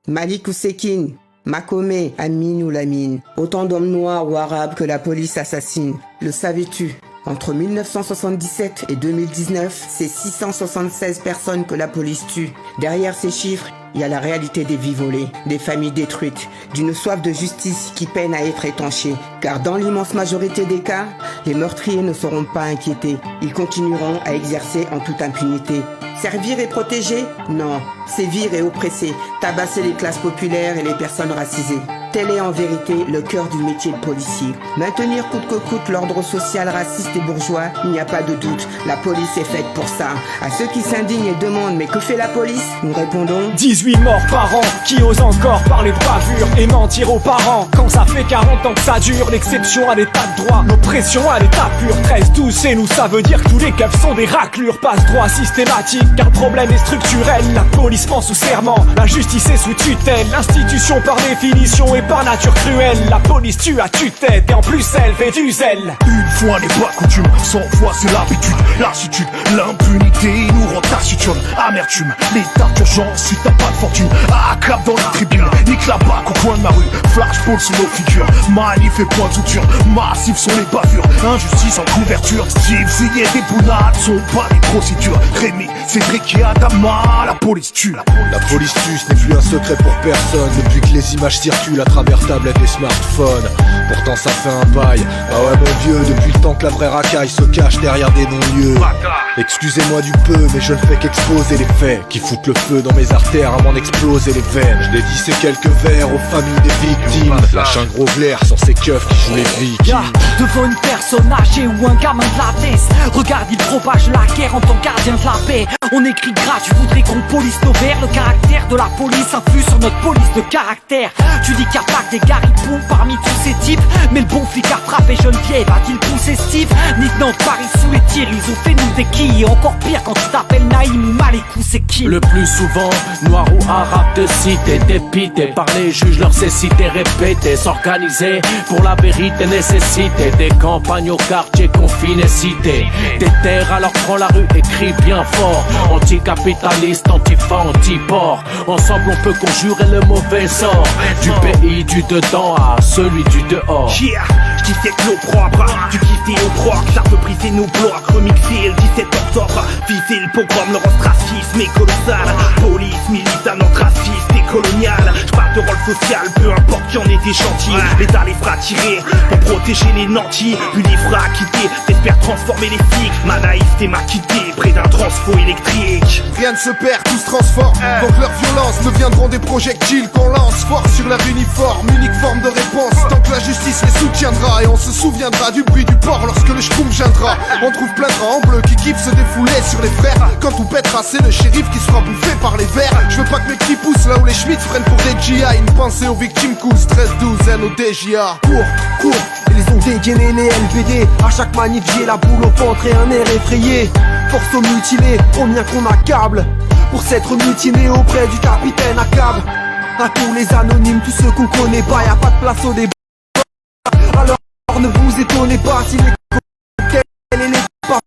Malik Oussekine, Makome, Amin ou Lamine. Autant d'hommes noirs ou arabes que la police assassine. Le savais-tu? Entre 1977 et 2019, c'est 676 personnes que la police tue. Derrière ces chiffres, il y a la réalité des vies volées, des familles détruites, d'une soif de justice qui peine à être étanchée. Car dans l'immense majorité des cas, les meurtriers ne seront pas inquiétés. Ils continueront à exercer en toute impunité. Servir et protéger? Non. Sévir et oppresser, tabasser les classes populaires et les personnes racisées. Tel est en vérité le cœur du métier de policier. Maintenir coûte que coûte l'ordre social raciste et bourgeois, il n'y a pas de doute, la police est faite pour ça. À ceux qui s'indignent et demandent mais que fait la police? Nous répondons 18 morts par an, qui osent encore parler de bavure et mentir aux parents. Quand ça fait 40 ans que ça dure, l'exception à l'état de droit, l'oppression à l'état pur. 13-12 c'est nous, ça veut dire que tous les keufs sont des raclures. Passe-droit systématique, car le problème est structurel. La police ment sous serment, la justice est sous tutelle. L'institution par définition est par nature cruelle. La police tue à tue-tête et en plus elle fait du zèle. Une fois n'est pas coutume, 100 fois c'est l'habitude. Lassitude, l'impunité nous rend taciturne. Amertume, l'état d'urgence si t'as pas de fortune. Accap dans les tribunes, nique la bac au coin de ma rue. Flashball sous nos figures, manif et point de suture. Massifs sont les bavures, injustice en couverture. Steve, Ziyeh, des boulades sont pas des procédures. Rémi, Cédric et Adama, la police tue. La police tue, ce n'est plus un secret pour personne. Depuis que les images circulent à travers tablettes et smartphones. Pourtant ça fait un bail. Ah ouais mon vieux, depuis le temps que la vraie racaille se cache derrière des non-lieux. Excusez-moi du peu, mais je ne fais qu'exposer les faits qui foutent le feu dans mes artères à m'en exploser les veines. Je dédie ces quelques vers aux familles des victimes. Lâche un gros glaire sur ces keufs qui jouent les victimes. Devant une personne âgée ou un gamin de la tête, regarde, il propage la guerre en tant que gardien de la paix. On écrit gras, tu voudrais qu'on police nos vers. Le caractère de la police influe sur notre police de caractère. Tu dis qu'il n'y a pas que des garipoux parmi tous ces types, mais le bon flic a frappé Geneviève, a-t-il poussé Steve? Nique Nantes, Paris sous les tirs, ils ont fait nous des quilles. Et encore pire quand tu t'appelles Naïm ou Malikou, c'est qui? Le plus souvent, noir ou arabe de cité, dépité par les juges, leur cécité répétée, s'organiser pour la vérité nécessité. Des campagnes au quartier confiné, cité. Des terres alors prends la rue et crie bien fort. Anticapitaliste, antifa, antiport. Ensemble on peut conjurer le mauvais sort du pays du dedans à celui du dehors. Yeah, j'dis c'est l'eau propre, du kiffé au proc, ça peut briser nos blocs, remixer le 17 octobre, viser le pogrom, le racisme est colossal, police militante antiraciste et coloniale, j'parle de rôle social, peu importe qui en est des chantiers, l'État les fera tirer pour protéger les nantis, puis les fera quitter, t'espères transformer les flics, ma naïveté m'a quitté, près d'un transfo électrique. Rien ne se perd, tout se transforme, donc leur violence deviendront des projectiles qu'on lance fort sur leur uniforme, unique forme de réponse, tant que la justice les soutiendra et on se souviendra du bruit du port lorsque le schkoum viendra. On trouve plein de rangs bleus qui kiffent se défouler sur les frères, quand tout pètera c'est le shérif qui sera bouffé par les vers. Je veux pas que mes petits poussent là où les Schmitz prennent pour des GI, une pensée aux victimes cool, 13-12 NODJA. Cours, ils les ont dégainés les LBD. À chaque manif j'ai la boule au ventre et un air effrayé. Force aux mutilés, combien qu'on accable pour s'être mutiné auprès du capitaine Akab. À tous les anonymes, tous ceux qu'on connaît pas, y'a pas de place au débat. Alors ne vous étonnez pas si les cocktails et les pas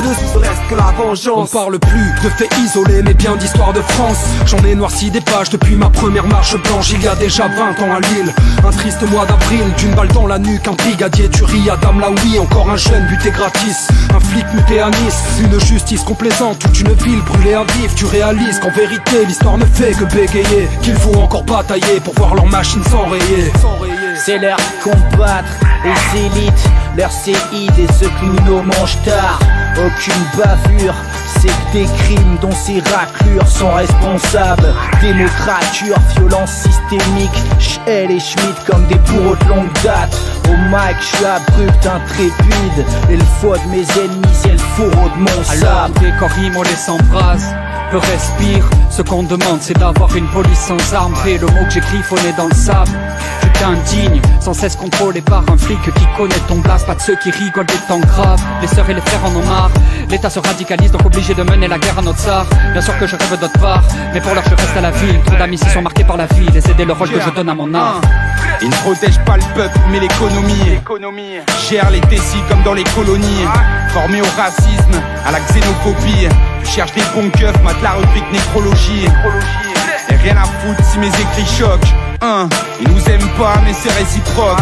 ne reste que la vengeance. On parle plus de faits isolés mais bien d'histoire de France. J'en ai noirci des pages depuis ma première marche blanche. Il y a déjà 20 ans à Lille, un triste mois d'avril, d'une balle dans la nuque, un brigadier tuerie à Damlaoui. Encore un jeune buté gratis, un flic muté à Nice. Une justice complaisante, toute une ville brûlée à vif. Tu réalises qu'en vérité l'histoire ne fait que bégayer, qu'il faut encore batailler pour voir leurs machines s'enrayer. C'est l'heure de combattre les élites, leurs séides et ceux qui nous mangent tard. Aucune bavure, c'est que des crimes dont ces raclures sont responsables. Démocrature, violence systémique, Schell et Schmitt comme des bourreaux de longue date. Au mic, je suis abrupt, intrépide, et le faux de mes ennemis, c'est le fourreau de mon sable. Alors dès qu'on rime, on les s'embrasse, peu respire. Ce qu'on demande c'est d'avoir une police sans armes. Et le mot que j'ai griffonné dans le sable, tu t'indignes, sans cesse contrôlé par un flic qui connaît ton blast. Pas de ceux qui rigolent des temps graves, les sœurs et les frères en ont marre. L'État se radicalise donc obligé de mener la guerre à notre tsar. Bien sûr que je rêve d'autre part, mais pour l'heure je reste à la ville. Trop d'amis s'y sont marqués par la ville et c'est le rôle que je donne à mon art. Ils ne protègent pas le peuple mais l'économie. Gère les décis comme dans les colonies. Formés au racisme, à la xénophobie. Tu cherches des bons keufs, mate la rubrique nécrologie. Et rien à foutre si mes écrits choquent. Ils nous aiment pas mais c'est réciproque.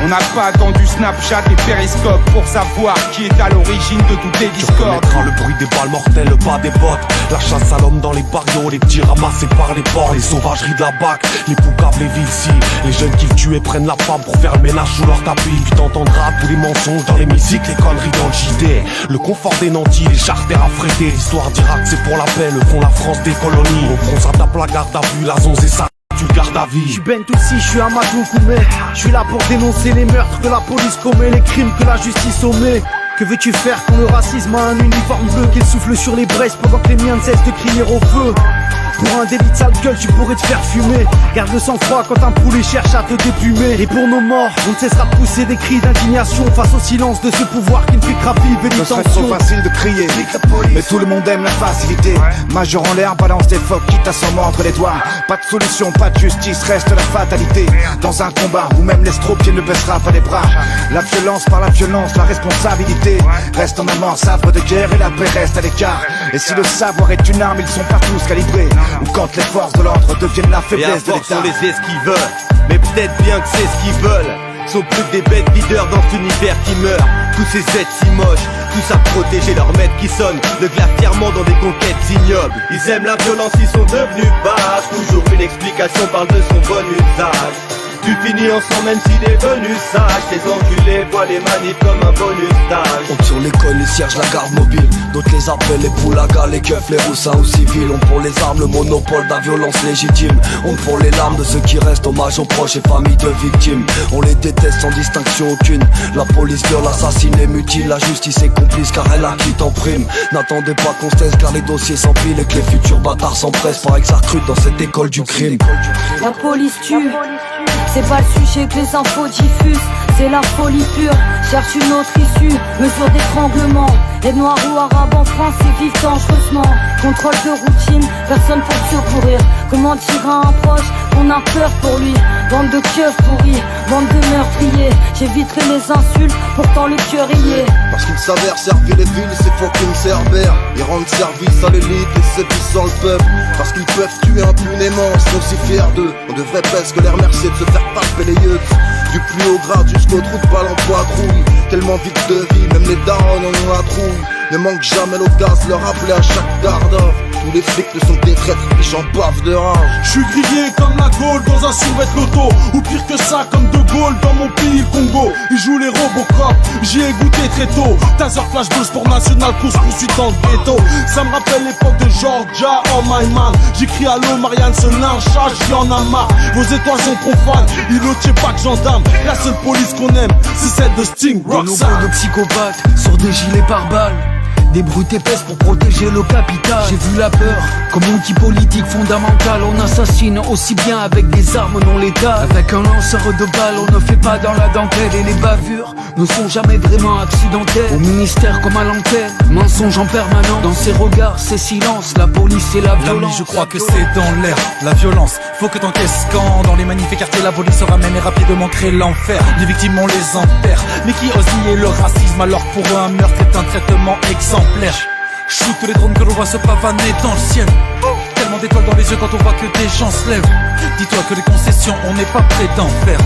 On n'a pas attendu Snapchat et Periscope pour savoir qui est à l'origine de toutes les discordes. Tu reconnaîtras le bruit des balles mortelles, le pas des bottes, la chasse à l'homme dans les barrios, les petits ramassés par les porcs, les sauvageries de la BAC, les poucaves, les villes, les jeunes qui le tuent prennent la femme pour faire le ménage sous leur tapis. Puis t'entendras tous les mensonges dans les musiques, les conneries dans le JD, le confort des nantis, les charters affrétés. L'histoire d'Irak c'est pour la paix, le fond la France des colonies. Au front ça tape la garde à vue, la zonze et ça tu gardes à vie. J'suis Ben Toussi, j'suis Amadou Koumé. J'suis là pour dénoncer les meurtres que la police commet, les crimes que la justice omet. Que veux-tu faire quand le racisme a un uniforme bleu, qu'il souffle sur les braises pendant que les miens ne cessent de crier au feu? Pour un délit de sale gueule, tu pourrais te faire fumer. Garde le sang-froid quand un poulet cherche à te déplumer. Et pour nos morts, on ne cessera de pousser des cris d'indignation face au silence de ce pouvoir qui ne fait que raviver les tensions. Ce serait trop facile de crier, mais tout le monde aime la facilité. Major en l'air, balance des phoques, quitte à s'en mordre les doigts. Pas de solution, pas de justice, reste la fatalité. Dans un combat où même l'estropié ne baissera pas les bras. La violence par la violence, la responsabilité reste en mémoire, sabre de guerre et la paix reste à l'écart. Et si le savoir est une arme, ils sont pas tous calibrés. Ou quand les forces de l'ordre deviennent la faiblesse de l'État. On les esquiveurs, mais peut-être bien que c'est ce qu'ils veulent. Sont plus que des bêtes leaders dans cet univers qui meurt. Tous ces êtres si moches, tous à protéger leur maître qui sonne le glas fièrement dans des conquêtes ignobles. Ils aiment la violence, ils sont devenus bâches. Toujours une explication parle de son bon usage. Tu finis en sang même s'il est venu sage. Ces enculés voient les manifs comme un bonus d'âge. On sur l'école, les cierges, la garde mobile. D'autres les appellent les poulagas, les keufs, les roussins ou civils. On pour les armes, le monopole de la violence légitime. On pour les larmes de ceux qui restent, hommage aux proches et familles de victimes. On les déteste sans distinction aucune. La police viole, assassine et mutile. La justice est complice car elle acquitte en prime. N'attendez pas qu'on se taise car les dossiers s'empilent et que les futurs bâtards s'empressent. Paraît que ça recrute dans cette école du crime. La police tue. C'est pas le sujet que les infos diffusent, c'est la folie pure. Cherche une autre issue, mesure d'étranglement. Les noirs ou arabes en France ils vivent dangereusement. Contrôle de routine, personne pour secourir. Comment dire à un proche qu'on a peur pour lui? Bande de keufs pourris, bande de meurtriers. J'éviterai les insultes, pourtant le cœur y est. Parce qu'ils s'avèrent servir les villes, c'est fucking cerbères. Ils rendent service à l'élite et séduisant le peuple. Parce qu'ils peuvent tuer impunément, ils sont si fiers d'eux. On devrait presque les remercier de se faire taper les yeux. Du plus haut grade jusqu'au trou de balle en poitrouille. Tellement vite de vie, même les darons en ont la trouille. Ne manque jamais l'audace, leur rappeler à chaque dardor. Tous les flics ne sont que des traîtres, et j'en bave de rage. J'suis grillé comme la Gaule dans un survêt loto. Ou pire que ça, comme De Gaulle dans mon pays, le Congo. Ils jouent les Robocop, j'y ai goûté très tôt. Taser, flash, bleu, sport national, course poursuite dans le ghetto. Ça me rappelle l'époque de Georgia, oh my man. J'écris allô Marianne, ce lynchage, j'en ai marre. Vos étoiles sont profanes, il ne tient pas que gendarme. La seule police qu'on aime, c'est celle de Sting, Rockstar. De nombreux de psychopathes sur des gilets pare-balles. Des brutes épaisses pour protéger le capital. J'ai vu la peur comme outil politique fondamental. On assassine aussi bien avec des armes non létales. Avec un lanceur de balles, on ne fait pas dans la dentelle. Et les bavures ne sont jamais vraiment accidentelles. Au ministère comme à l'antenne, mensonge en permanence. Dans ses regards, ses silences, la police et la violence. L'ami, je crois que c'est dans l'air, la violence. Faut que t'encaisses quand dans les manifs et quartiers la police se ramène et rapidement crée l'enfer. Les victimes on les enterre, mais qui ose nier le racisme alors que pour eux un meurtre est un traitement exemplaire. Shoot les drones que l'on voit se pavaner dans le ciel. Tellement d'étoiles dans les yeux quand on voit que des gens se lèvent. Dis-toi que les concessions on n'est pas prêt d'en faire.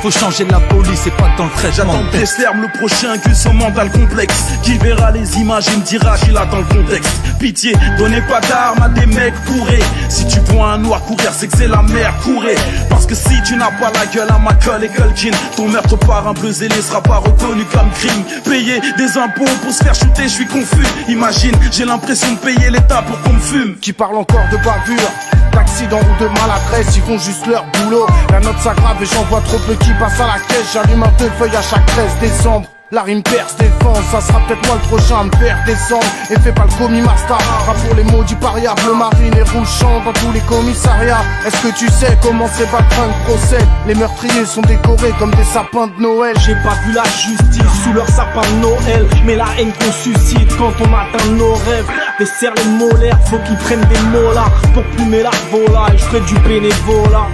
Faut changer la police et pas dans le traitement. J'attends que ferme le prochain que son mental complexe. Qui verra les images et me dira qu'il attend le contexte. Pitié, donnez pas d'armes à des mecs bourrés. Si tu vois un noir courir, c'est que c'est la mer, courez. Parce que si tu n'as pas la gueule à Macaulay Culkin, ton meurtre par un bleu zélé sera pas reconnu comme crime. Payer des impôts pour se faire shooter, je suis confus. Imagine, j'ai l'impression de payer l'État pour qu'on me fume. Qui parle encore de bavure, d'accident ou de maladresse, ils font juste leur boulot. La note s'aggrave et j'en vois trop peu qui passent à la caisse. J'allume un deux feuilles à chaque 13 décembre. La rime perce défense, ça sera peut-être moi le prochain à me faire descendre. Et fais pas le commis master, rap pour les maudits parias. Bleu marine et rouge chante dans tous les commissariats. Est-ce que tu sais comment ces batrins procèdent? Les meurtriers sont décorés comme des sapins de Noël. J'ai pas vu la justice sous leur sapin de Noël, mais la haine qu'on suscite quand on atteint nos rêves. Desserre les molaires, faut qu'ils prennent des molars pour plumer la volaille, je ferai du bénévolat.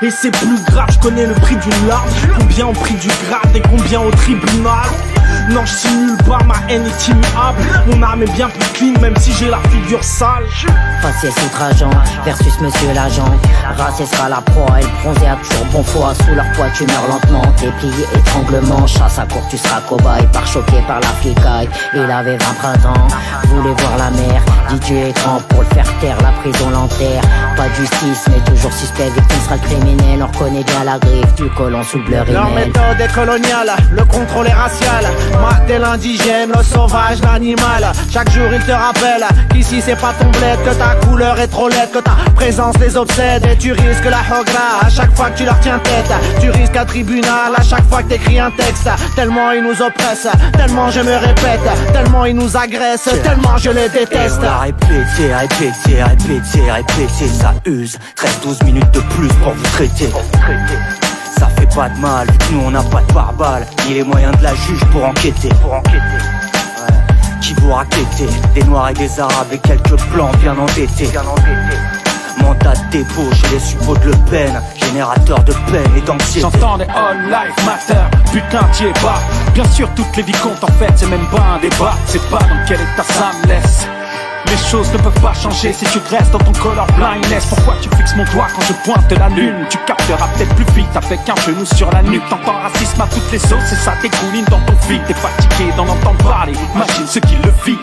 Et c'est plus grave, je connais le prix d'une larme. Combien au prix du grade et combien au tribunal. Non, je simule pas, ma haine est immuable. Mon âme est bien plus clean, même si j'ai la figure sale. Faciès outrageant versus monsieur l'agent. Racé sera la proie et le bronzé a toujours bon foi. Sous leur poids tu meurs lentement, déplié, étranglement. Chasse à court tu seras cobaye, par choqué par la flicaille. Il avait 20 printemps, voulait voir la mer. Dit Dieu est grand pour le faire taire, la prison l'enterre. Pas de justice mais toujours suspect, victime sera le criminel. On reconnaît bien la griffe du colon sous bleu rimel. Leur méthode est coloniale, le contrôle est racial. Mater l'indigène, le sauvage, l'animal. Chaque jour il te rappelle qu'ici c'est pas ton bled, que ta couleur est trop laide, que ta présence les obsède. Et tu risques la hogra à chaque fois que tu leur tiens tête. Tu risques un tribunal à chaque fois que t'écris un texte. Tellement ils nous oppressent, tellement je me répète, tellement ils nous agressent, tellement je les déteste. Et on a répété, répété, répété, répété, ça use. 13-12 minutes de plus pour vous traiter. Ça fait pas de mal, vu que nous on n'a pas de pare-balles, ni les moyens de la juge pour enquêter. Ouais. Qui vous raquettez, des noirs et des arabes et quelques blancs bien endettés. Mandat de dépôt chez les suppôts de Le Pen, générateur de peine et d'anxiété. J'entends des all life matter, putain t'y es pas. Bien sûr toutes les vies comptent en fait, c'est même pas un débat. C'est pas dans quel état ça me laisse. Les choses ne peuvent pas changer si tu restes dans ton color blindness. Pourquoi tu fixes mon doigt quand je pointe la lune? Tu capteras peut-être plus vite avec un genou sur la nuque. T'entends racisme à toutes les sauces et ça dégouline dans ton feed. T'es fatigué d'en entendre parler, imagine ceux qui le vivent.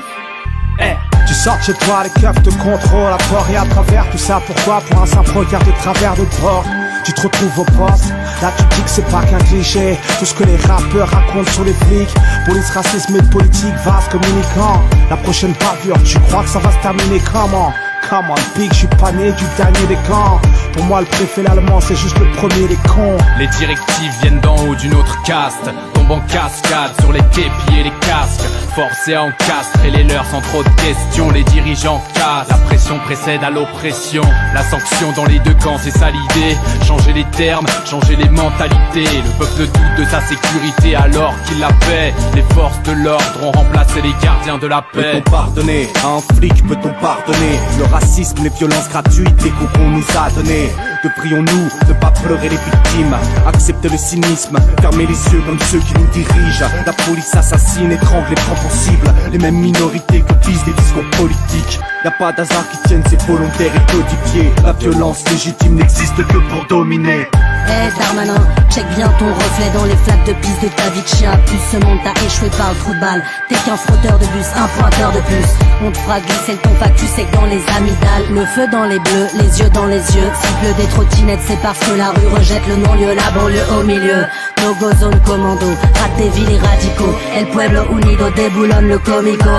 Tu sors de chez toi, les keufs te contrôlent à tort et à travers. Tout ça pourquoi? Pour un simple regard de travers de bord. Tu te retrouves au poste, là tu dis que c'est pas qu'un cliché. Tout ce que les rappeurs racontent sur les flics. Police, racisme et politique, vaste communicant. La prochaine bavure, tu crois que ça va se terminer comment? Come on, big, je suis pas né du dernier des camps. Pour moi, le préfet l'allemand, c'est juste le premier des cons. Les directives viennent d'en haut d'une autre caste, tombent en cascade sur les képis et les casques. Forcés à encastrer les leurs sans trop de questions. Les dirigeants cassent, la pression précède à l'oppression. La sanction dans les deux camps, c'est ça l'idée. Changer les termes, changer les mentalités. Le peuple doute de sa sécurité alors qu'il la paie. Les forces de l'ordre ont remplacé les gardiens de la paix. Peut-on pardonner à un flic, peut-on pardonner le racisme, les violences gratuites, les coups qu'on nous a donnés? Devrions-nous ne pas pleurer les victimes, accepter le cynisme, fermer les yeux comme ceux qui nous dirigent? La police assassine, étrangle et prend pour cible les mêmes minorités que visent les discours politiques. Y'a pas d'hasard qui tienne, c'est volontaire et codifié. La violence légitime n'existe que pour dominer. Darmanin, check bien ton reflet dans les flaques de piste de ta vie de chien. Plus ce monde t'a échoué par le trou de balle. T'es qu'un frotteur de bus, un pointeur de plus. On te fera glisser le ton factus sec dans les amygdales. Le feu dans les bleus, les yeux dans les yeux. S'il pleut des trottinettes, c'est parce que la rue rejette le non-lieu, la banlieue au milieu. No go zone commando, rate des villes et radicaux. El Pueblo Unido déboulonne le comico.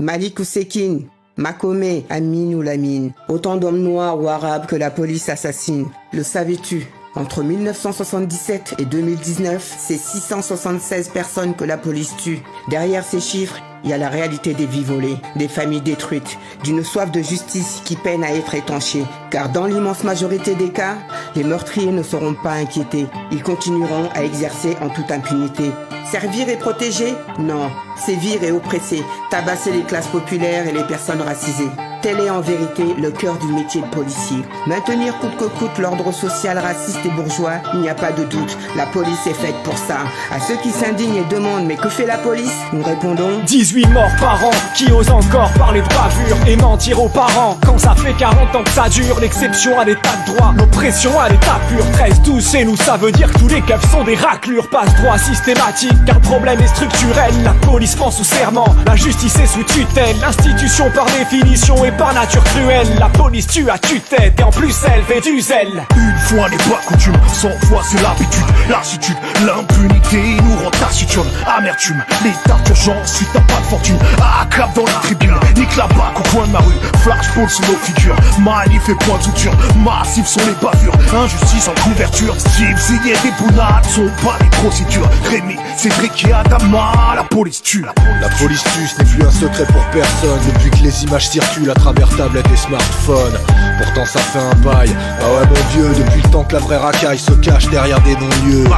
Malik Oussekine, Makomé, Amine ou Lamine, autant d'hommes noirs ou arabes que la police assassine. Le savais-tu? Entre 1977 et 2019, c'est 676 personnes que la police tue. Derrière ces chiffres, il y a la réalité des vies volées, des familles détruites, d'une soif de justice qui peine à être étanchée. Car dans l'immense majorité des cas, les meurtriers ne seront pas inquiétés. Ils continueront à exercer en toute impunité. Servir et protéger? Non. Sévir et oppresser, tabasser les classes populaires et les personnes racisées. Tel est en vérité le cœur du métier de policier. Maintenir coûte que coûte l'ordre social raciste et bourgeois, il n'y a pas de doute, la police est faite pour ça. À ceux qui s'indignent et demandent mais que fait la police? Nous répondons 18 morts par an, qui osent encore parler de bavure et mentir aux parents. Quand ça fait 40 ans que ça dure, l'exception à l'état de droit, l'oppression à l'état pur. 13-12 chez nous, ça veut dire que tous les keufs sont des raclures. Passe-droit systématique, car le problème est structurel. La police prend sous serment, la justice est sous tutelle. L'institution par définition est par nature cruelle. La police tue à tue-tête et en plus elle fait du zèle. Une fois n'est pas coutume, 100 fois c'est l'habitude. Lassitude, l'impunité nous rend taciturne. Amertume, l'état d'urgence suite à pas de fortune. Accap dans la tribune, nique la bac au coin de ma rue. Flashball sous nos figures, manif et point de suture. Massifs sont les bavures, injustice en couverture. Steve, Ziggy et des bounades sont pas des procédures. Rémi, Cédric et Adama, la police tue. La police tue, ce n'est plus un secret pour personne. Depuis que les images circulent à travers tablette et smartphone. Pourtant ça fait un bail, ah ouais mon vieux, depuis le temps que la vraie racaille se cache derrière des non-lieux.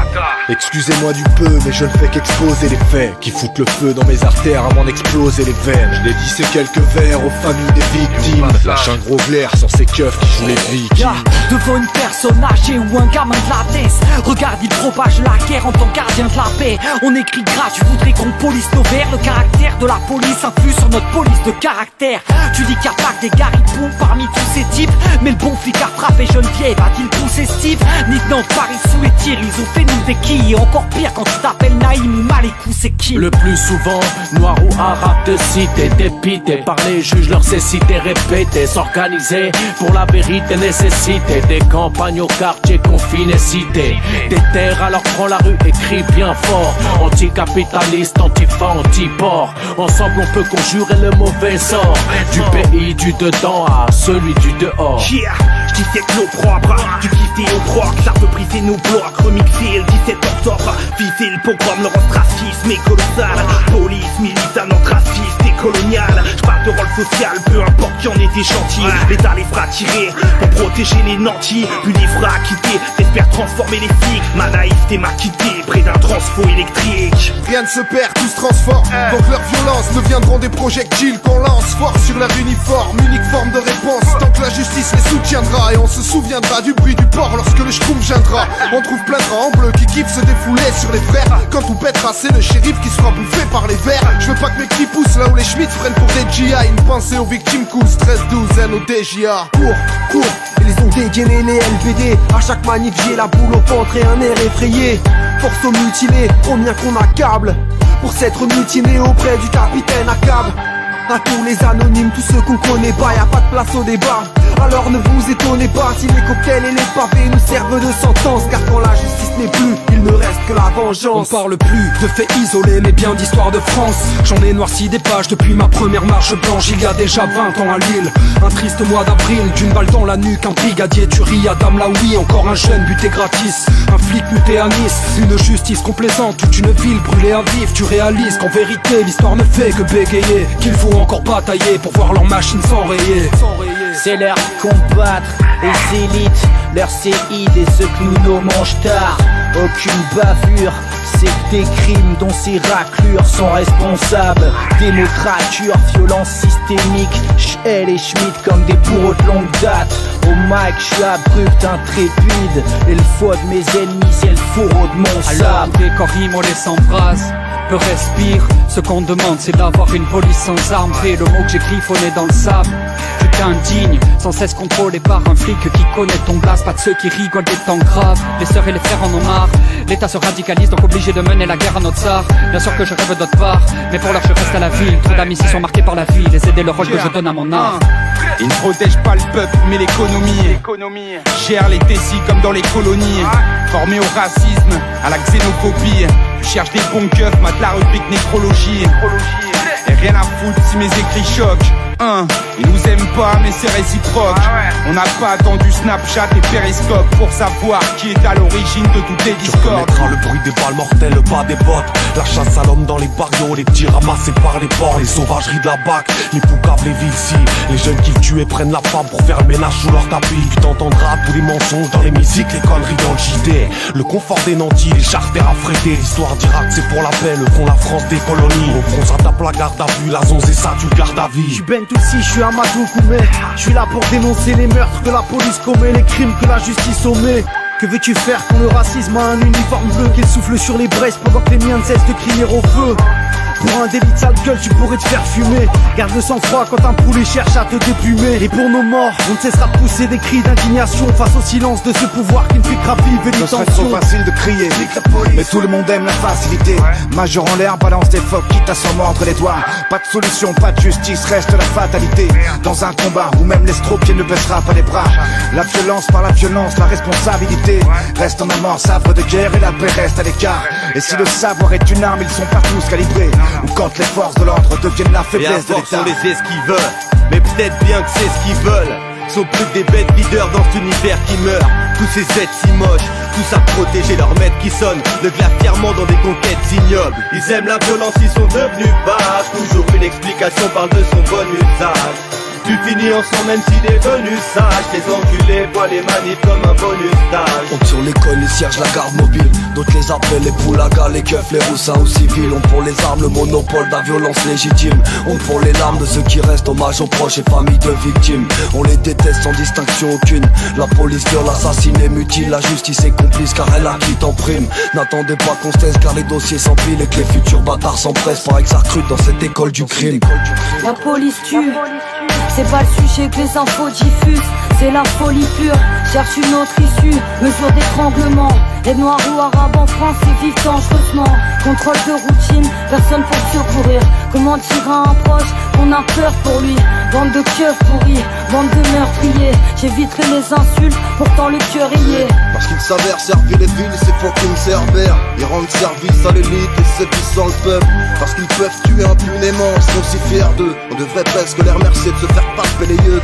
Excusez-moi du peu, mais je ne fais qu'exposer les faits qui foutent le feu dans mes artères à m'en exploser les veines. Je dédie quelques vers aux familles des victimes. Lâche un gros glaire sur ces keufs qui jouent les vikings. Devant une personne âgée ou un gamin de la tête, regarde, il propage la guerre en tant que gardien de la paix. On écrit gras, tu voudrais qu'on polisse nos vers. Le caractère de la police influe sur notre police de caractère. Tu dis qu'il n'y a pas que des garipous parmi tous ces types, mais le bon flic a frappé Geneviève, a-t-il poussé Steve? Ni de Nantes, Paris sous les tirs, ils ont fait nous des quilles. Et encore pire quand tu t'appelles Naïm ou Malikou, c'est qui? Le plus souvent, noir ou arabe de cité, dépité par les juges, leur cécité répétée, s'organiser pour la vérité, nécessité des campagnes au quartier confiné, cité des terres, alors prends la rue et crie bien fort. Anticapitaliste, antifa, anti-port. Ensemble on peut conjurer le mauvais sort du pays du dedans à celui du dehors. Yeah, j'dis nos propres, du kiff et au proc, ça peut briser nos blocs, remixer le 17 octobre, viser le pogrom, leur ostracisme est colossal. Police, militant, antraciste et colonial. J'parle de rôle social, peu importe qui en est des chantiers. L'État les fera tirer pour protéger les nantis, puis les fera quitter, t'espères transformer les flics. Ma naïveté m'a quitté près d'un transfo électrique. Rien ne se perd, tout se transforme. Donc leurs violences deviendront des projectiles qu'on lance fort sur leur uniforme. Unique forme de réponse, tant que la justice les soutiendra. Et on se souviendra du bruit du port lorsque le schtroumpf viendra. On trouve plein de rangs bleus qui kiffent se défouler sur les frères. Quand tout pètera, c'est le shérif qui sera bouffé par les vers. Je veux pas que mes petits poussent là où les Schmitz prennent pour des GI. Une pensée aux victimes cool, 13-12, NODJA. Cours, ils ont dégainé les LBD. À chaque manif j'ai la boule au ventre et un air effrayé. Force aux mutilés, combien qu'on accable pour s'être mutiné auprès du capitaine à cab. À tous les anonymes, tous ceux qu'on connaît pas, y'a pas de place au débat. Alors ne vous étonnez pas si les cocktails et les pavés nous servent de sentence. Car quand la justice n'est plus, il ne reste que la vengeance. On parle plus de faits isolés mais bien d'histoire de France. J'en ai noirci des pages depuis ma première marche blanche. Il y a déjà 20 ans à Lille, un triste mois d'avril. D'une balle dans la nuque, un brigadier tuerie à Damlaoui. Encore un jeune buté gratis, un flic muté à Nice. Une justice complaisante, toute une ville brûlée à vif. Tu réalises qu'en vérité l'histoire ne fait que bégayer, qu'il faut encore batailler pour voir leur machine s'enrayer. C'est l'heure de combattre les élites, leurs séides et ceux que nous nommons tard. Aucune bavure, c'est que des crimes dont ces raclures sont responsables. Démocrature, violence systémique, Schell et Schmitt comme des bourreaux de longue date. Au mic, je suis abrupt, intrépide, et le faux de mes ennemis, c'est le fourreau de mon sabre. Alors des corps immolés s'embrassent, peu respire. Ce qu'on demande c'est d'avoir une police sans armes. Fais le mot que j'ai griffonné dans le sable. Tu t'indignes, sans cesse contrôlé par un flic qui connaît ton blast. Pas de ceux qui rigolent des temps graves. Les sœurs et les frères en ont marre. L'État se radicalise donc obligé de mener la guerre à notre tsar. Bien sûr que je rêve d'autre part, mais pour l'heure je reste à la ville. Trop d'amis ici sont marqués par la vie, les aider le rôle que je donne à mon art. Ils ne protègent pas le peuple mais l'économie. Gère les tessis comme dans les colonies. Formés au racisme, à la xénophobie. Tu cherches des bons keufs, mate la rubrique nécrologie. Et rien à foutre si mes écrits choquent. Ils nous aiment pas mais c'est réciproque. On n'a pas attendu Snapchat et Periscope pour savoir qui est à l'origine de toutes les discordes. Tu reconnaîtras le bruit des balles mortelles, le pas des bottes. La chasse à l'homme dans les barrios, les tirs ramassés par les porcs. Les sauvageries de la BAC, les poucaves, les villes-ci. Les jeunes qui tuent et prennent la femme pour faire le ménage sous leur tapis. Puis t'entendras tous les mensonges dans les musiques, les conneries dans le JT. Le confort des nantis, les charters affrétés. L'histoire d'Irak c'est pour la paix, le fond la France des colonies. Au front ça tape la garde à vue, la zonze et ça tu le gardes à vie. Si je suis Amadou Koumé, je suis là pour dénoncer les meurtres que la police commet, les crimes que la justice omet. Que veux-tu faire quand le racisme a un uniforme bleu, qu'il souffle sur les braises pendant que les miens ne cessent de crier au feu? Pour un délit de sale gueule, tu pourrais te faire fumer. Garde le sang-froid quand un poulet cherche à te déplumer. Et pour nos morts, on ne cessera de pousser des cris d'indignation face au silence de ce pouvoir qui ne fait que raviver les tensions. Ce serait trop facile de crier, mais tout le monde aime la facilité. Major en l'air, balance des phoques, quitte à s'en mordre les doigts. Pas de solution, pas de justice, reste la fatalité. Dans un combat où même l'estropié ne baissera pas les bras. La violence par la violence, la responsabilité reste en amorce, sabre de guerre et la paix reste à l'écart. Et si le savoir est une arme, ils sont pas tous calibrés. Ou quand les forces de l'ordre deviennent la faiblesse de l'État. On les esquiveurs, mais peut-être bien que c'est ce qu'ils veulent. Sont plus que des bêtes leaders dans cet univers qui meurt. Tous ces êtres si moches, tous à protéger leur maître qui sonne le glas fièrement dans des conquêtes ignobles. Ils aiment la violence, ils sont devenus vaches. Toujours une explication parle de son bon usage. Tu finis en sang même si t'es devenu sage. Les enculés voient les manifs comme un bonus d'âge. On sur l'école, les cierges, la garde mobile. D'autres les appellent les poulagas, les keufs, les roussins ou civils. On pour les armes, le monopole de la violence légitime. On pour les larmes de ceux qui restent, hommage aux proches et familles de victimes. On les déteste sans distinction aucune. La police viole, assassine et mutile. La justice est complice car elle acquitte en prime. N'attendez pas qu'on se taise car les dossiers s'empilent et que les futurs bâtards s'empressent. Pareil que ça recrute dans cette école du crime. La police tue, c'est pas le sujet que les infos diffusent. C'est la folie pure, cherche une autre issue. Mesure d'étranglement, les noirs ou arabes en France ils vivent dangereusement. Contrôle de routine, personne pour secourir. Comment dire à un proche qu'on a peur pour lui? Bande de keufs pourris, bande de meurtriers. J'éviterai les insultes, pourtant le cœur y est. Parce qu'ils s'avèrent servir les villes, c'est fucking cerbères. Ils rendent service à l'élite et c'est puissant le peuple. Parce qu'ils peuvent tuer impunément, ils sont si fiers d'eux. On devrait presque les remercier de se faire taper les yeux.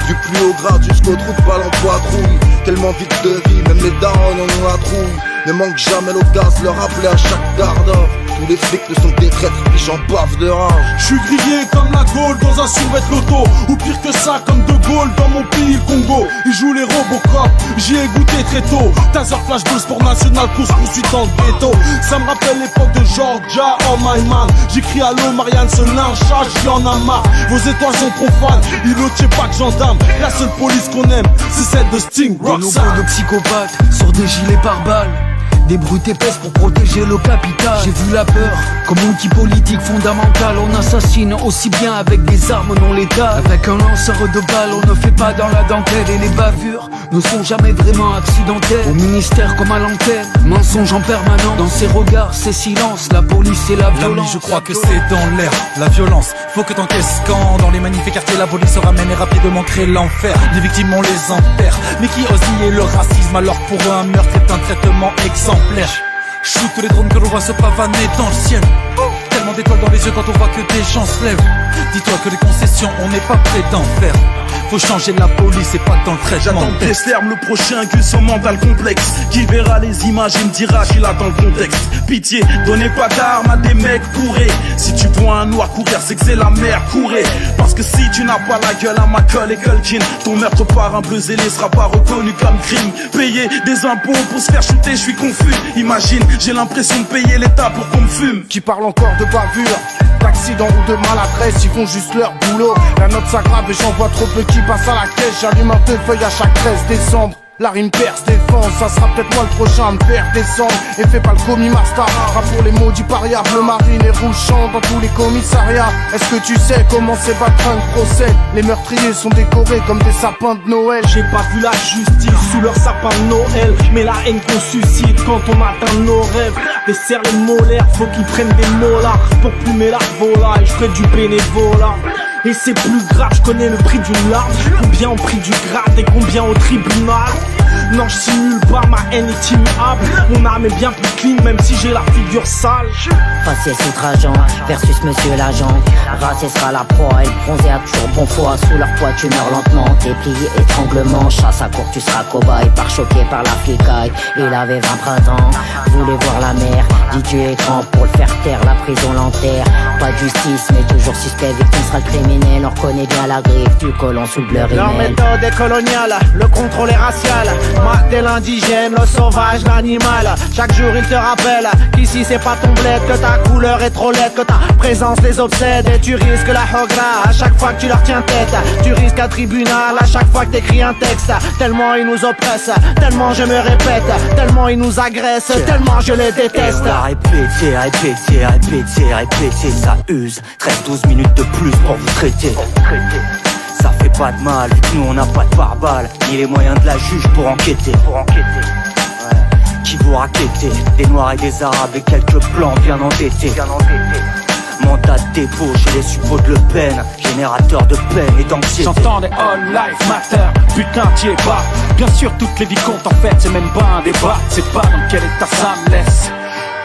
Du plus haut grade jusqu'au trou de balle en poitrouille. Tellement vite de vie, même les darons en ont la trouille. Ne manque jamais l'audace, leur rappeler à chaque quart d'heure. Tous les flics ne sont que des traîtres, puis j'en bave de rage. J'suis grillé comme la Gaule dans un survêt loto. Ou pire que ça, comme De Gaulle dans mon pays, le Congo. Ils jouent les Robocop, j'y ai goûté très tôt. Taser flash bleu, sport national, course poursuite dans le ghetto. Ça me rappelle l'époque de Georgia, oh my man. J'écris allô Marianne, ce lynchage, j'en ai marre. Vos étoiles sont profanes, ils ne tiennent pas que gendarme. La seule police qu'on aime, c'est celle de Sting Roxanne. De nombreux de psychopathes sur des gilets pare-balles. Des brutes épaisses pour protéger le capital. J'ai vu la peur comme outil politique fondamental. On assassine aussi bien avec des armes non létales. Avec un lanceur de balles, on ne fait pas dans la dentelle. Et les bavures ne sont jamais vraiment accidentelles. Au ministère comme à l'antenne, mensonge en permanence. Dans ses regards, ses silences, la police et la violence. L'ami, je crois que c'est dans l'air, la violence. Faut que t'encaisses quand dans les manifs et quartiers la police se ramène et rapidement crée l'enfer. Les victimes on les enterre, mais qui ose nier le racisme alors que pour eux un meurtre est un traitement exemplaire. Shoot tous les drones que l'on voit se pavaner dans le ciel. Tellement d'étoiles dans les yeux quand on voit que des gens se lèvent. Dis-toi que les concessions on n'est pas prêt d'en faire. Faut changer la police et pas dans le traitement. J'attends des termes, le prochain que son mental complexe. Qui verra les images et me dira qu'il attend le contexte. Pitié, donnez pas d'armes à des mecs bourrés. Si tu vois un noir courir, c'est que c'est la mer, courez. Parce que si tu n'as pas la gueule à Macaulay et Culkin, ton meurtre par un bleu zélé sera pas reconnu comme crime. Payer des impôts pour se faire shooter, je suis confus. Imagine, j'ai l'impression de payer l'État pour qu'on me fume. Qui parle encore de bavure, d'accident ou de maladresse, ils font juste leur boulot. La note s'aggrave et j'en vois trop peu qui passent à la caisse. J'allume un feuille à chaque 13 décembre. La rime perce défense, ça sera peut-être moi le prochain à me faire descendre. Et fais pas le commis master, rap pour les maudits parias. Bleu marine et rouge chante dans tous les commissariats. Est-ce que tu sais comment ces batrins procèdent? Les meurtriers sont décorés comme des sapins de Noël. J'ai pas vu la justice sous leur sapin de Noël, mais la haine qu'on suscite quand on atteint nos rêves. Desserre les molaires, faut qu'ils prennent des molars pour plumer la volaille, je ferai du bénévolat. Et c'est plus grave, je connais le prix d'une larme. Combien au prix du grade et combien au tribunal. Non, je simule pas, ma haine est immuable. Mon âme est bien plus clean, même si j'ai la figure sale. Faciès outrageant versus monsieur l'agent. Racé sera la proie et le bronzé a toujours bon foi. Sous leur poids tu meurs lentement, déplié étranglement. Chasse à court tu seras cobaye, par choqué par la flicaille. Il avait 20 printemps, voulait voir la mer. Dit tu es grand pour le faire taire, la prison l'enterre. Pas de justice mais toujours suspect, victime sera le criminel. On reconnaît bien la griffe du colon sous le bleu rimel. Leur méthode est coloniale, le contrôle est racial. Mater l'indigène, le sauvage, l'animal. Chaque jour il te rappelle qu'ici c'est pas ton bled, que ta couleur est trop laide, que ta présence les obsède. Et tu risques la hogra à chaque fois que tu leur tiens tête. Tu risques un tribunal à chaque fois que t'écris un texte. Tellement ils nous oppressent, tellement je me répète, tellement ils nous agressent, tellement je les déteste. On l'a répété, répété, répété, répété, ça use. 13-12 minutes de plus pour vous traiter. Ça fait pas de mal, vu que nous on n'a pas de pare-balles, ni les moyens de la juge pour enquêter. Ouais. Qui vous raquettez, des noirs et des arabes et quelques blancs bien endettés. Mandat de dépôt chez les suppôts de Le Pen, générateur de peine et d'anxiété. J'entends des all life matter, putain t'y es pas. Bien sûr toutes les vies comptent en fait, c'est même pas un débat. C'est pas dans quel état ça me laisse.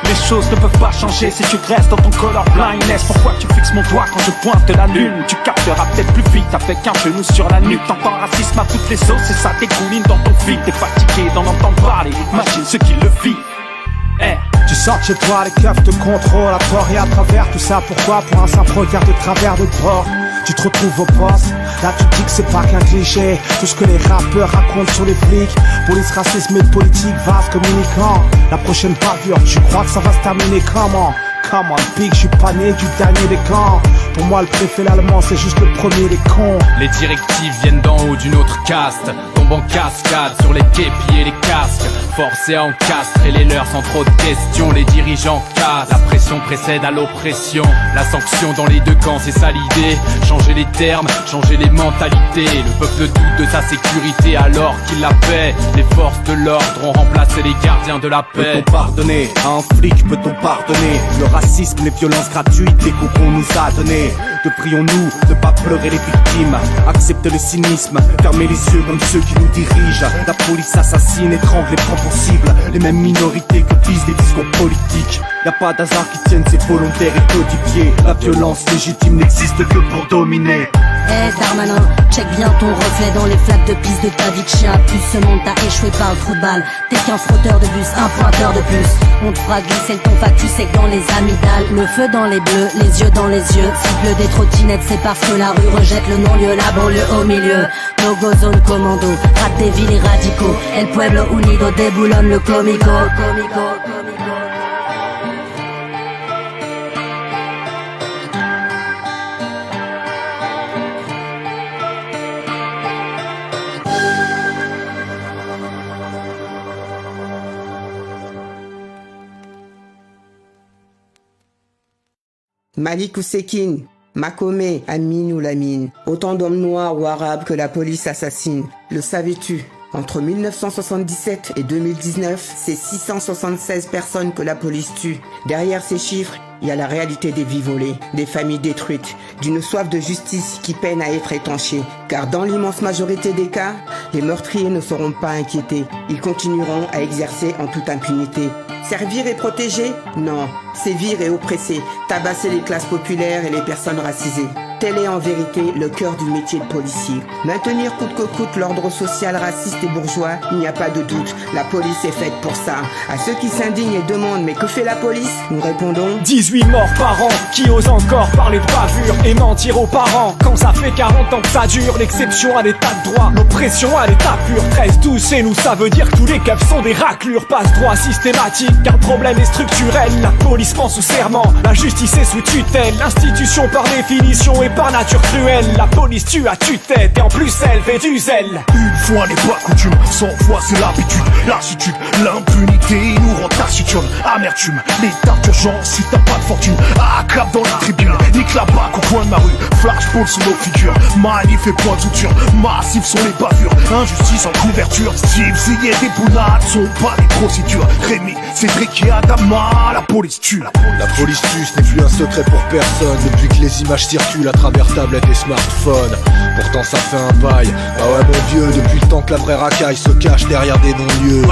Les choses ne peuvent pas changer si tu restes dans ton color blindness. Pourquoi tu fixes mon doigt quand je pointe la lune? Tu capteras peut-être plus vite avec un genou sur la nuque. T'entends racisme à toutes les sauces et ça dégouline dans ton feed. T'es fatigué d'en entendre parler, imagine ceux qui le vivent. Tu sors de chez toi, les keufs te contrôlent à tort et à travers. Tout ça pourquoi? Pour un simple regard de travers de bord. tu te retrouves au poste. Là tu dis que c'est pas qu'un cliché. Tout ce que les rappeurs racontent sur les flics. Police, racisme et politique, vaste communicant. La prochaine bavure, tu crois que ça va se terminer comment? Come on, big, je suis pas né du dernier des camps. Pour moi le préfet l'allemand c'est juste le premier des cons. Les directives viennent d'en haut d'une autre caste, tombent en cascade sur les képis et les casques. Forcés à encastrer les leurs sans trop de questions. Les dirigeants cassent, la pression précède à l'oppression. La sanction dans les deux camps, c'est ça l'idée. Changer les termes, changer les mentalités. Le peuple doute de sa sécurité alors qu'il la paie. Les forces de l'ordre ont remplacé les gardiens de la paix. Peut-on pardonner à un flic, peut-on pardonner le racisme, les violences gratuites, les coups qu'on nous a donnés? Que prions-nous ne pas pleurer les victimes, accepter le cynisme, fermer les yeux comme ceux qui nous dirigent. La police assassine, étrangle et prend pour cible les mêmes minorités que visent les discours politiques. Y'a pas d'hasard qui tienne, c'est volontaire et codifié. La violence légitime n'existe que pour dominer. Darmanin, check bien ton reflet dans les flaques de piste de ta vie de chien. Plus ce monde t'a échoué par le trou de balle. T'es qu'un frotteur de bus, un pointeur de plus. On te fera glisser le ton factus sec dans les amygdales. Le feu dans les bleus, les yeux dans les yeux. Cible des trottinettes, c'est parce que la rue rejette le non-lieu, la banlieue au milieu. No go zone commando, rate des villes et radicaux. El pueblo unido déboulonne le comico. Malik Oussekine, Makomé, Amine ou Lamine, autant d'hommes noirs ou arabes que la police assassine. Le savais-tu? Entre 1977 et 2019, c'est 676 personnes que la police tue. Derrière ces chiffres, il y a la réalité des vies volées, des familles détruites, d'une soif de justice qui peine à être étanchée. Car dans l'immense majorité des cas, les meurtriers ne seront pas inquiétés. Ils continueront à exercer en toute impunité. Servir et protéger? Non. Sévir et oppresser, tabasser les classes populaires et les personnes racisées. Tel est en vérité le cœur du métier de policier. Maintenir coûte que coûte l'ordre social raciste et bourgeois, il n'y a pas de doute. La police est faite pour ça. À ceux qui s'indignent et demandent mais que fait la police? Nous répondons 18 morts par an, qui osent encore parler de bavure et mentir aux parents. Quand ça fait 40 ans que ça dure, l'exception à l'état de droit, l'oppression à l'état pur. 13-12 chez nous, ça veut dire que tous les keufs sont des raclures. Passe-droit systématique, car le problème est structurel. La police prend sous serment, la justice est sous tutelle. L'institution par définition est par nature cruelle. La police tue à tue-tête et en plus elle fait du zèle. Une fois n'est pas coutume, 100 fois c'est l'habitude. Lassitude, l'impunité nous rend taciturne. Amertume, l'état d'urgence si t'as pas de fortune. Accap dans la tribune, nique la bac au coin de ma rue. Flashball sous nos figures, manif et point de suture. Massifs sont les bavures, injustice en couverture. Steve, Ziyed et Bounat sont pas des procédures. Rémi, Cédric et Adama, la police tue. La police tue, ce n'est plus un secret pour personne. Depuis que les images circulent à travers tablettes et smartphones. Pourtant ça fait un bail. Ah ouais mon vieux, depuis le temps que la vraie racaille se cache derrière des non-lieux.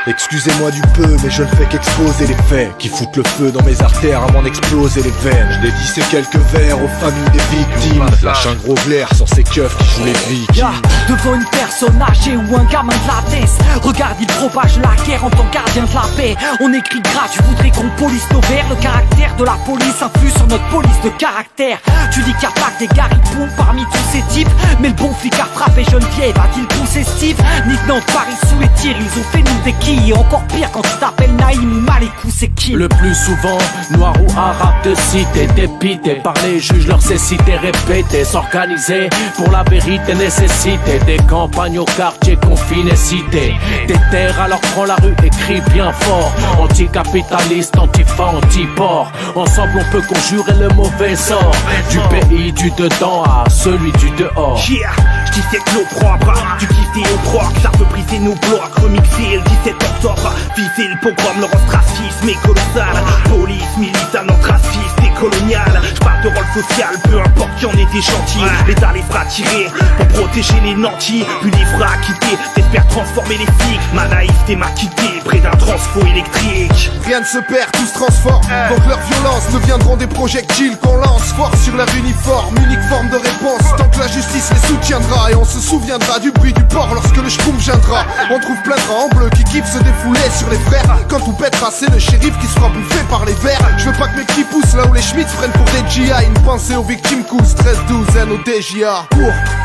Excusez-moi du peu, mais je ne fais qu'exposer les faits qui foutent le feu dans mes artères à m'en exploser les veines. Je dédie ces quelques vers aux familles des victimes. Lâche un gros glaire sur ces keufs qui jouent les victimes. Devant une personne âgée ou un gamin de la tête, regarde, il propage la guerre en tant que gardien de la paix. On écrit gras, tu voudrais qu'on police nos vers. Le caractère de la police influe sur notre police de caractère. Tu dis qu'il n'y a pas que des garibous parmi tous ces types, mais le bon flic a frappé Geneviève, a-t-il poussé Steve? Nique Nantes, Paris sous les tirs, ils ont fait nous des quilles. Et encore pire quand tu t'appelles Naïm ou Malikou, c'est qui? Le plus souvent, noir ou arabe de cité, dépité par les juges, leur cécité répétée, s'organiser pour la vérité nécessité. Des campagnes au quartier, confiné, cité. Des terres, alors prends la rue et crie bien fort. Anticapitaliste, antifa, antiport. Ensemble on peut conjurer le mauvais sort du pays du dedans à celui du dehors. Yeah, j'dissèque l'opprobre, du kiffé au proc, ça peut briser nos blocs, remixer le 17 octobre, viser le pogrom, le racisme est colossal. Police, militante, raciste et coloniale. J'parle de rôle social, peu importe qui en était gentil. L'État les fera tirer pour protéger les nantis. Puis les fera quitter, t'espères transformer les flics. Ma naïveté m'a quitté près d'un transfo électrique. Rien ne se perd, tout se transforme. Donc leurs violences deviendront des projectiles qu'on lance. Fort sur leur uniforme, unique forme de réponse. Tant que la justice les soutiendra. Et on se souviendra du bruit du port lorsque le schpoum viendra. On trouve plein de rangs en bleu qui kiffent se défouler sur les frères. Quand tout pètera, c'est le shérif qui sera bouffé par les vers. Je veux pas que mes petits poussent tous là où les Schmitz prennent pour des GI. Une pensée aux victimes cool, stress 12 au DJA.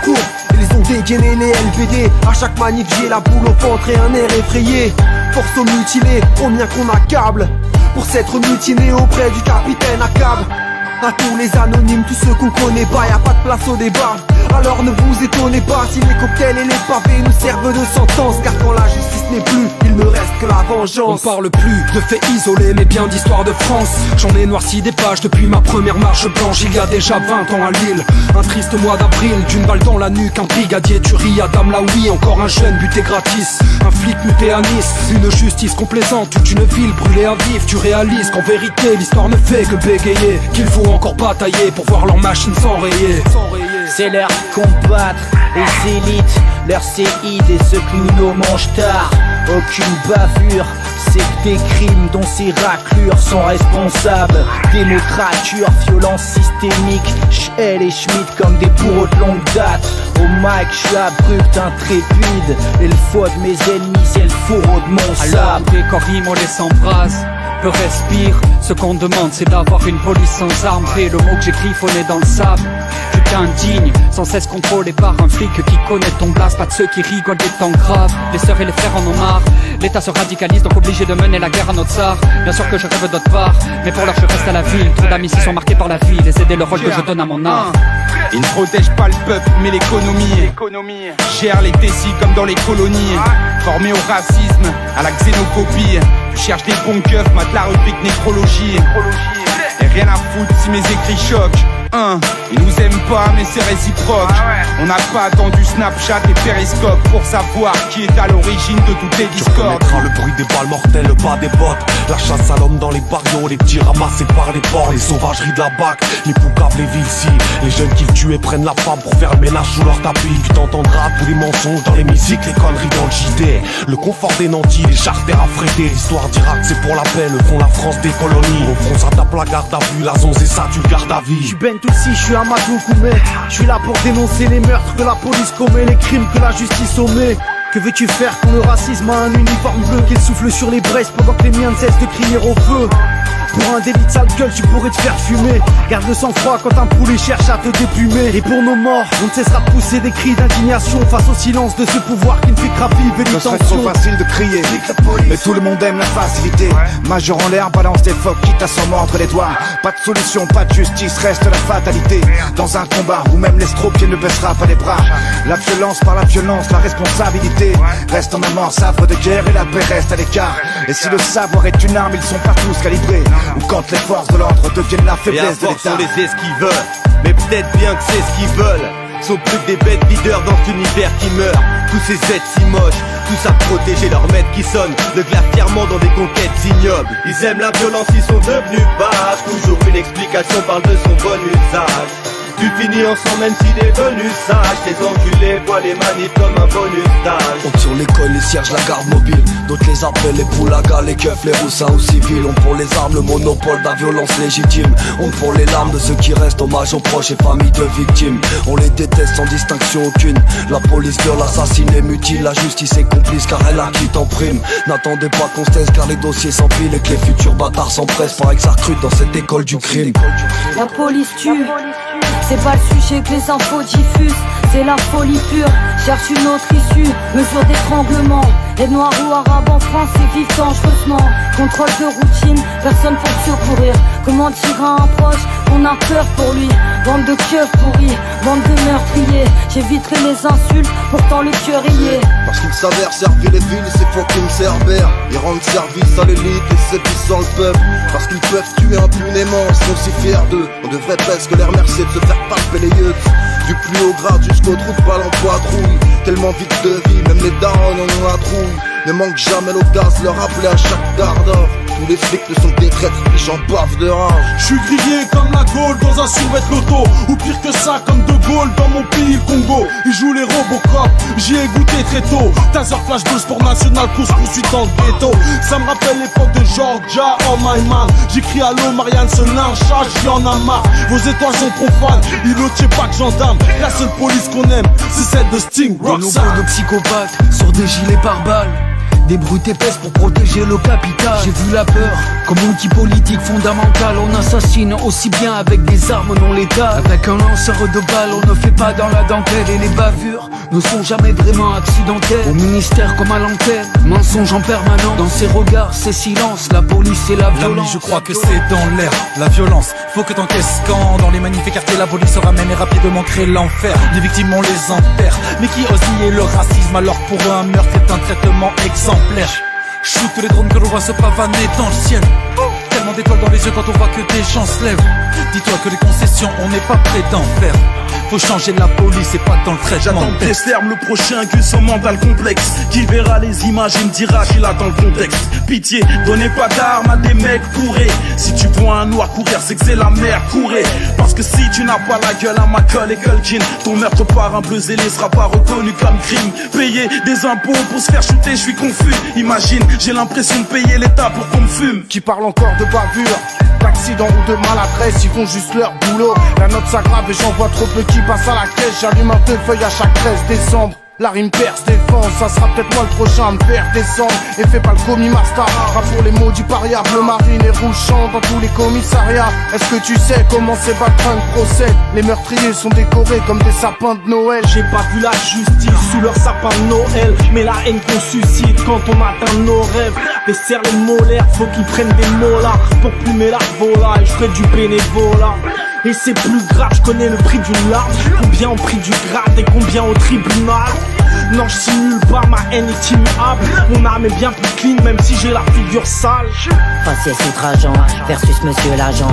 Cours, ils ont dégainé les LBD. À chaque manif j'ai la boule au ventre et un air effrayé. Force aux mutilés, combien qu'on accable pour s'être mutiné auprès du capitaine Akab. À tous les anonymes, tous ceux qu'on connaît pas, y'a pas de place au débat. Alors ne vous étonnez pas si les cocktails et les pavés nous servent de sentence. Car quand la justice n'est plus, il ne reste que la vengeance. On parle plus de faits isolés mais bien d'histoire de France. J'en ai noirci des pages depuis ma première marche blanche. Il y a déjà 20 ans à Lille, un triste mois d'avril. D'une balle dans la nuque, un brigadier tuerie à Dame Laoui. Encore un jeune buté gratis, un flic muté à Nice. Une justice complaisante, toute une ville brûlée à vif. Tu réalises qu'en vérité l'histoire ne fait que bégayer, qu'il faut encore batailler pour voir leur machine s'enrayer. C'est l'heure de combattre les élites, leurs séides et ceux qui nous mangent tard. Aucune bavure, c'est que des crimes dont ces raclures sont responsables. Démocrature, violence systémique, Schell et Schmitt comme des bourreaux de longue date. Au mic, je suis abrupt, intrépide, et le foie de mes ennemis, c'est le fourreau de mon sable. Alors des corps les s'embrassent, peu respire. Ce qu'on demande c'est d'avoir une police sans armes. Et le mot que j'ai griffonné dans le sable. Tu t'indignes, sans cesse contrôlé par un flic qui connaît ton blast. Pas de ceux qui rigolent des temps graves. Les sœurs et les frères en ont marre. L'État se radicalise donc obligé de mener la guerre à notre tsar. Bien sûr que je rêve d'autre part, mais pour l'heure je reste à la ville. Trop d'amis s'y sont marqués par la ville et c'est le rôle que je donne à mon art. Ils ne protègent pas le peuple mais l'économie. Gèrent les décis comme dans les colonies. Formés au racisme, à la xénophobie. Tu cherches des bons keufs, mate la rubrique nécrologie. Et rien à foutre si mes écrits choquent. Ils nous aiment pas mais c'est réciproque. On n'a pas attendu Snapchat et Periscope pour savoir qui est à l'origine de toutes les discordes. Tu reconnaîtras le bruit des balles mortelles, le pas des bottes. La chasse à l'homme dans les barrios, les petits ramassés par les porcs. Les sauvageries de la BAC, les poucaves, les villes-ci. Les jeunes qui le tuent prennent la femme pour faire le ménage sous leur tapis. Puis t'entendras tous les mensonges dans les musiques, les conneries dans le JD. Le confort des nantis, les charters affrétés. L'histoire d'Irak c'est pour la paix, le font la France des colonies. Au front ça tape la garde à vue, la zonze et ça tu le gardes à vie. Si je suis Amadou Koumé, je suis là pour dénoncer les meurtres que la police commet, les crimes que la justice omet. Que veux-tu faire quand le racisme a un uniforme bleu, qu'il souffle sur les braises pendant que les miens ne cessent de crier au feu? Pour un délit de sale gueule, tu pourrais te faire fumer. Garde le sang-froid quand un poulet cherche à te déplumer. Et pour nos morts, on ne cessera de pousser des cris d'indignation face au silence de ce pouvoir qui ne fait que raviver les tensions. Ce serait trop facile de crier, mais tout le monde aime la facilité. Major en l'air, balance des phoques, quitte à s'en mordre les doigts. Pas de solution, pas de justice, reste la fatalité. Dans un combat où même l'estropié ne baissera pas les bras. La violence par la violence, la responsabilité reste en amont, savre de guerre et la paix reste à l'écart. Et si le savoir est une arme, ils sont pas tous calibrés. Ou quand les forces de l'ordre deviennent la faiblesse de l'État. On les esquiveurs, mais peut-être bien que c'est ce qu'ils veulent. Sont plus que des bêtes leaders dans cet univers qui meurt. Tous ces êtres si moches, tous à protéger leur maître qui sonne le glas fièrement dans des conquêtes ignobles. Ils aiment la violence, ils sont devenus bas. Toujours une explication parle de son bon usage. Tu finis ensemble même si t'es venu sage. Tes enculés voient les manifs comme un bonus stage. On tire l'école, les cierges, la garde mobile. D'autres les appellent les poulagas, les keufs, les roussins ou civils. On pour les armes, le monopole de la violence légitime. On pour les larmes de ceux qui restent, hommage aux proches et familles de victimes. On les déteste sans distinction aucune. La police viole, assassine et mutile. La justice est complice car elle acquitte en prime. N'attendez pas qu'on se taise car les dossiers s'empilent et que les futurs bâtards s'empressent. Paraît que ça recrute dans cette école du crime. La police tue. C'est pas le sujet que les infos diffusent, c'est la folie pure. Cherche une autre issue, mesure d'étranglement. Les noirs ou arabes en France et vivent dangereusement. Contrôle de routine, personne pour secourir. Comment dire à un proche qu'on a peur pour lui? Bande de keufs pourris, bande de meurtriers. J'éviterai les insultes, pourtant le cœur y est. Parce qu'ils s'avèrent servir les villes, c'est fucking cerbères. Ils rendent service à l'élite et ceux qui sont le peuple. Parce qu'ils peuvent tuer impunément, ils sont si fiers d'eux. On devrait presque les remercier de se faire palper les yeux. Du plus haut grade jusqu'au trou de balle en patrouille. Tellement vite de vie, même les darons en ont la trouille. Ne manque jamais l'audace, leur rappeler à chaque quart d'heure. Tous les flics ne sont que des traîtres, puis j'en bave de rage. Je suis grillé comme la Gaule dans un survêt loto. Ou pire que ça, comme De Gaulle dans mon pays, le Congo. Ils jouent les Robocop, j'y ai goûté très tôt. Taser, flashball, sport national, course-poursuite dans le ghetto. Ça me rappelle l'époque de Georgia, oh my man. J'écris allô, Marianne se lynchage, j'en ai marre. Vos étoiles sont profanes, îlotier pas que gendarme. La seule police qu'on aime, c'est celle de Sting Roxanne. De nombreux de psychopathes sur des gilets pare-balles. Des brutes épaisses pour protéger le capital. J'ai vu la peur comme outil politique fondamental. On assassine aussi bien avec des armes non létales. Avec un lanceur de balles, on ne fait pas dans la dentelle. Et les bavures ne sont jamais vraiment accidentelles. Au ministère comme à l'antenne, mensonge en permanence. Dans ses regards, ses silences, la police et la violence. L'ami, je crois que c'est dans l'air, la violence. Faut que t'encaisses quand dans les manifs et quartiers la police se ramène et rapidement crée l'enfer. Les victimes on les enterre, mais qui ose nier le racisme alors pour eux un meurtre est un traitement exemplaire. Shoot tous les drones que l'on voit se pavaner dans le ciel. Tellement d'étoiles dans les yeux quand on voit que des gens se lèvent. Dis-toi que les concessions on n'est pas prêt d'en faire. Faut changer de la police et pas dans le traitement. J'attends Deslerme, le prochain gus au mental complexe, qui verra les images et me dira qu'il a dans le contexte. Pitié, donnez pas d'armes à des mecs bourrés. Si tu vois un noir courir, c'est que c'est la merde, courez. Parce que si tu n'as pas la gueule à Macaulay Culkin, ton meurtre par un bleu zélé sera pas reconnu comme crime. Payer des impôts pour se faire shooter, je suis confus. Imagine, j'ai l'impression de payer l'État pour qu'on me fume. Qui parle encore de bavure, d'accident ou de maladresse, ils font juste leur boulot. La note s'aggrave et j'en vois trop peu qui passent à la caisse. J'allume un feuille à chaque 13 décembre. La rime perce défense, ça sera peut-être moi le prochain à me faire descendre. Et fais pas le commis master, rap pour les maudits parias. Bleu marine et rouge chante dans tous les commissariats. Est-ce que tu sais comment ces battants procèdent? Les meurtriers sont décorés comme des sapins de Noël. J'ai pas vu la justice sous leur sapin de Noël, mais la haine qu'on suscite quand on atteint nos rêves. Les serres les molaires, faut qu'ils prennent des molars pour plumer la volaille, je ferai du bénévolat. Et c'est plus grave, je connais le prix d'une larme. Combien au prix du grade et combien au tribunal. Non, je simule pas, ma haine est immuable. Mon âme est bien plus clean, même si j'ai la figure sale. Faciès outrageant versus monsieur l'agent.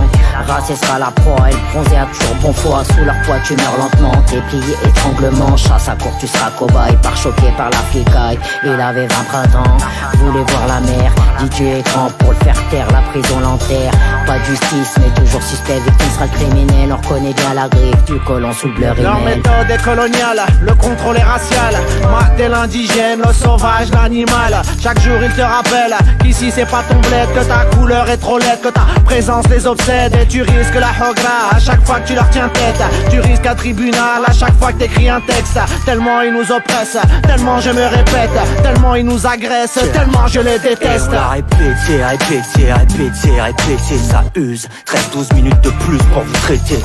Racé sera la proie, et le bronzé a toujours bon foi. Sous leur poids tu meurs lentement, t'es plié étranglement. Chasse à court tu seras cobaye, par choqué par la flicaille. Il avait 20 printemps, voulait voir la mer. Dit tu es grand pour le faire taire, la prison l'enterre. Pas de justice mais toujours suspect, victime sera le criminel. On reconnaît bien la griffe du colon sous le bleu Leur rimel. méthode est coloniale, le contrôle est racial. Moi t'es l'indigène, le sauvage, l'animal. Chaque jour il te rappelle qu'ici c'est pas ton bled, que ta couleur est trop laide, que ta présence les obsède. Et tu risques la hogra à chaque fois que tu leur tiens tête. Tu risques un tribunal à chaque fois que t'écris un texte. Tellement ils nous oppressent, tellement je me répète, tellement ils nous agressent, tellement je les déteste. On l'a répété, répété, répété, répété, ça use. 13-12 minutes de plus pour vous traiter.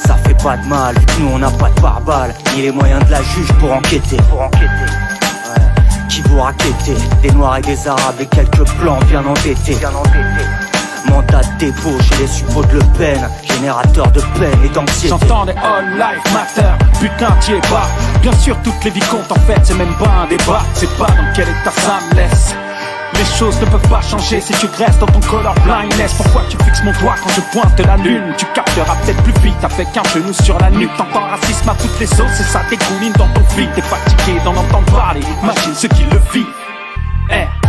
Ça fait pas de mal, vu que nous on n'a pas de pare-balles, ni les moyens de la juge pour enquêter. Ouais. Qui vous raquettez, des noirs et des arabes et quelques blancs bien endettés. Mandat de dépôt chez les suppôts de Le Pen, générateur de peine et d'anxiété. J'entends des all life matter, putain t'y es pas. Bien sûr toutes les vies comptent en fait, c'est même pas un débat. C'est pas dans quel état ça me laisse. Les choses ne peuvent pas changer si tu restes dans ton color blindness. Pourquoi tu fixes mon doigt quand je pointe la lune? Tu capteras peut-être plus vite avec un genou sur la nuque. T'entends racisme à toutes les sauces et ça t'égouline dans ton feed. T'es fatigué d'en entendre parler, imagine ceux qui le vivent.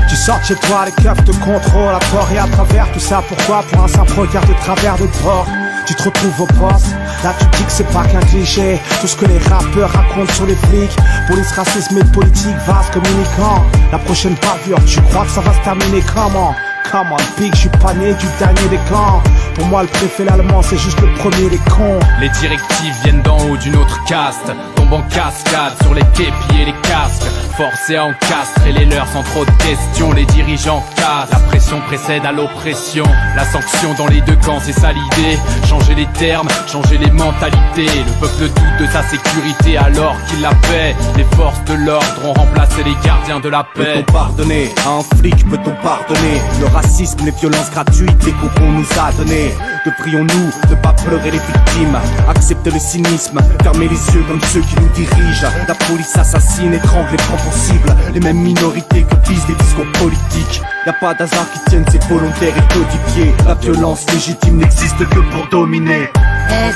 Tu sors de chez toi, les keufs te contrôlent à tort et à travers. Tout ça pourquoi? Pour un simple regard de travers de port. Tu te retrouves au poste, là tu dis que c'est pas qu'un cliché. Tout ce que les rappeurs racontent sur les flics. Police, racisme et politique, vaste communicant. La prochaine bavure, tu crois que ça va se terminer comment? Comment pique, je suis pas né du dernier des camps. Pour moi le préfet l'allemand c'est juste le premier des cons. Les directives viennent d'en haut d'une autre caste, tombent en cascade sur les képis et les casques. Forcés à encastrer les leurs sans trop de questions, les dirigeants cassent. La pression précède à l'oppression, la sanction dans les deux camps c'est ça l'idée. Changer les termes, changer les mentalités. Le peuple doute de sa sécurité alors qu'il la paie. Les forces de l'ordre ont remplacé les gardiens de la paix. Peut-on pardonner à un flic, peut-on pardonner le racisme, les violences gratuites, les coups qu'on nous a donnés? Devrions-nous ne pas pleurer les victimes, accepter le cynisme, fermer les yeux comme ceux qui nous dirigent? La police assassine, étrangle et prend pour cible les mêmes minorités que visent les discours politiques. Y a pas d'hasard qui tienne, c'est volontaire et codifié. La violence légitime n'existe que pour dominer.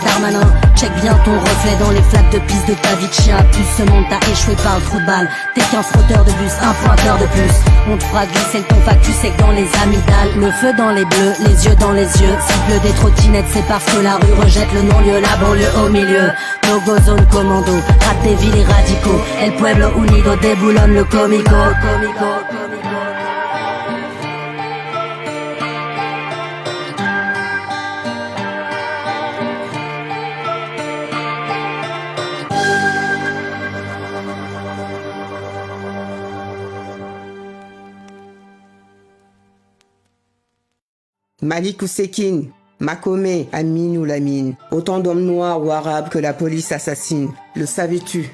Darmanin, check bien ton reflet dans les flaques de piste de ta vie de chien. Plus ce monde t'a échoué par le trou de balle. T'es qu'un frotteur de bus, un pointeur de plus. On te fera glisser le ton factus sec dans les amygdales. Le feu dans les bleus, les yeux dans les yeux. Cible des trottinettes, c'est parce que la rue rejette le non-lieu, la banlieue au milieu. No-go zone commando, rate des villes et radicaux. El Pueblo Unido déboulonne le comico. Malik ou Sekine, Makomé, Amine ou Lamine. Autant d'hommes noirs ou arabes que la police assassine. Le savais-tu?